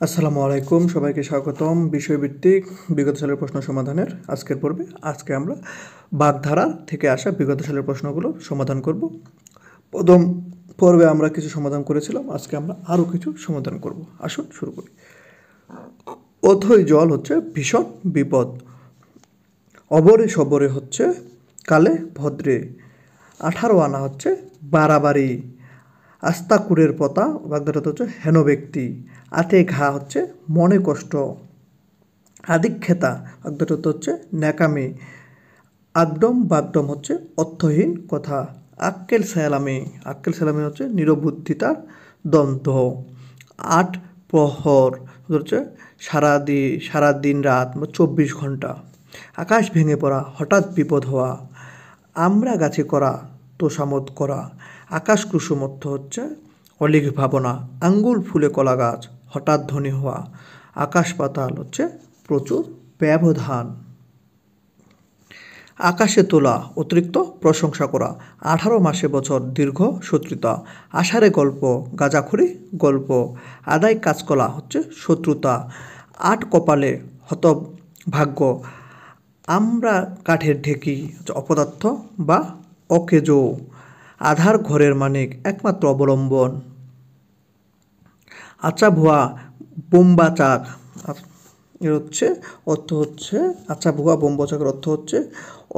আসসালামু আলাইকুম, সবাইকে স্বাগতম বিষয়ভিত্তিক বিগত সালের প্রশ্ন সমাধানের আজকের পর্বে। আজকে আমরা বাগধারা থেকে আসা বিগত সালের প্রশ্নগুলো সমাধান করব। প্রথম পর্বে আমরা কিছু সমাধান করেছিলাম, আজকে আমরা আরও কিছু সমাধান করব। আসুন শুরু করি। অথই জল হচ্ছে ভীষণ বিপদ, অবরে সবরে হচ্ছে কালে ভদ্রে, 18 আনা হচ্ছে বাড়াবাড়ি, আস্তাকুরের পতা বাগধারাতে হচ্ছে হেন ব্যক্তি, আতে ঘা হচ্ছে মনে কষ্ট, আদিক্ষেতা বাগধারাতে হচ্ছে ন্যাকামি, আগডম বাগডম হচ্ছে অর্থহীন কথা, আক্কেল সালামি হচ্ছে নিরবুদ্ধিতার দ্বন্দ্ব, আট প্রহর হচ্ছে সারা দিন রাত 24 ঘন্টা, আকাশ ভেঙে পড়া হঠাৎ বিপদ হওয়া, আমরা গাছে করা তোষামত করা, আকাশ কুসুম অর্থ হচ্ছে অলিক ভাবনা, আঙ্গুল ফুলে কলা গাছ হঠাৎ ধনী হওয়া, আকাশ পাতাল হচ্ছে প্রচুর ব্যবধান, আকাশে তোলা অতিরিক্ত প্রশংসা করা, 18 মাসে বছর দীর্ঘ শত্রুতা, আষাঢ়ে গল্প গাঁজাখুরি গল্প, আদায় কাজকলা হচ্ছে শত্রুতা, 8 কপালে হতভাগ্য, আমরা কাঠের ঢেকি হচ্ছে অপদার্থ বা অকেজো, আধার ঘরের মানিক একমাত্র অবলম্বন, আচা ভুয়া বোম্বাচাক এর হচ্ছে অর্থ হচ্ছে আচা ভুয়া বোম্বাচাকের অর্থ হচ্ছে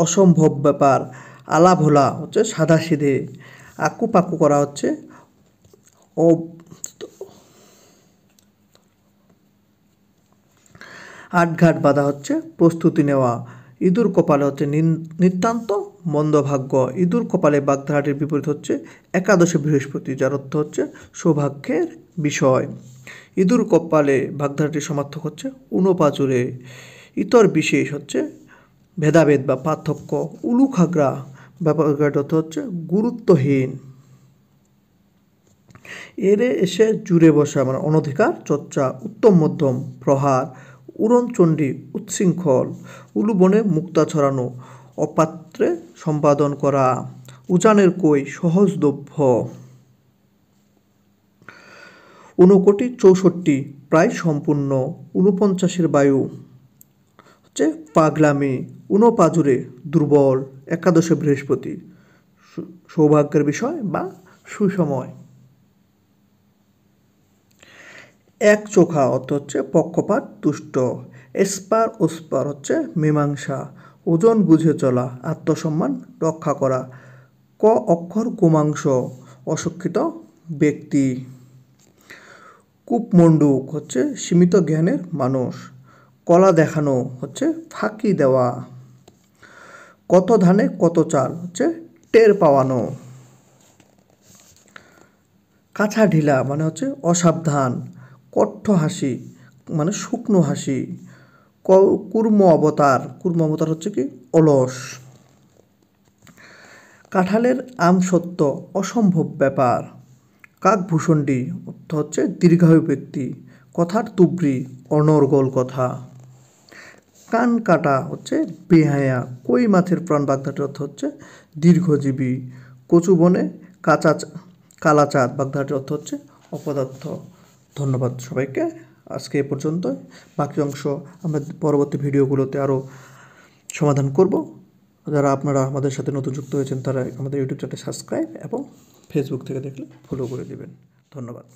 অসম্ভব ব্যাপার, আলা ভোলা হচ্ছে সাদাসিধে, আকু পাকু করা হচ্ছে আটঘাট বাঁধা হচ্ছে প্রস্তুতি নেওয়া, ইঁদুর কপালে হচ্ছে নিতান্ত মন্দভাগ্য, ইঁদুর কপালে বাগধারাটির বিপরীত হচ্ছে একাদশে বৃহস্পতি, যার অর্থ হচ্ছে সৌভাগ্যের বিষয়, ইঁদুর কপালে বাগধারাটির সমার্থক হচ্ছে উনপাচুরে, ইতর বিশেষ হচ্ছে ভেদাভেদ বা পার্থক্য, উলুখাগড়া ব্যাপারটার অর্থ হচ্ছে গুরুত্বহীন, এরে এসে জুড়ে বসা মানে অনধিকার চর্চা, উত্তম মধ্যম প্রহার, উড়নচণ্ডী উচ্ছৃঙ্খল, উলুবনে মুক্তা ছড়ানো, অপাত্রে সম্পাদন করা, উজানের কই সহজলভ্য, 69 প্রায় সম্পূর্ণ, 49 বায়ু হচ্ছে পাগলামি, উনপাজুরে দুর্বল, একাদশে বৃহস্পতি সৌভাগ্যের বিষয় বা সুসময়, এক চোখা অর্থ হচ্ছে পক্ষপাত তুষ্ট, এসপার ওসপার হচ্ছে মীমাংসা, ওজন বুঝে চলা আত্মসম্মান রক্ষা করা, ক অক্ষর গোমাংস অশিক্ষিত ব্যক্তি, কূপমণ্ডুক হচ্ছে সীমিত জ্ঞানের মানুষ, কলা দেখানো হচ্ছে ফাঁকি দেওয়া, কত ধানে কত চাল হচ্ছে টের পাওয়ানো, কাছা ঢিলা মানে হচ্ছে অসাবধান, কট্ঠ হাসি মানে শুকনো হাসি, কুর্ম অবতার হচ্ছে কি অলস, কাঁঠালের আম সত্য অসম্ভব ব্যাপার, কাকভূষণ্ডী অর্থ হচ্ছে দীর্ঘায়ু ব্যক্তি, কথার তুবড়ি অনর্গল কথা, কান কাটা হচ্ছে বেহায়া, কই মাছের প্রাণ বাগধাটির অর্থ হচ্ছে দীর্ঘজীবী, কচু বনে কালাচাঁদ বাগধাটির অর্থ হচ্ছে অপদার্থ। ধন্যবাদ সবাইকে, আজকে এ পর্যন্ত। বাকি অংশ আমরা পরবর্তী ভিডিওগুলোতে আরও সমাধান করব। যারা আপনারা আমাদের সাথে নতুন যুক্ত হয়েছেন তারা আমাদের ইউটিউব চ্যানেলটি সাবস্ক্রাইব এবং ফেসবুক থেকে দেখলে ফলো করে দেবেন। ধন্যবাদ।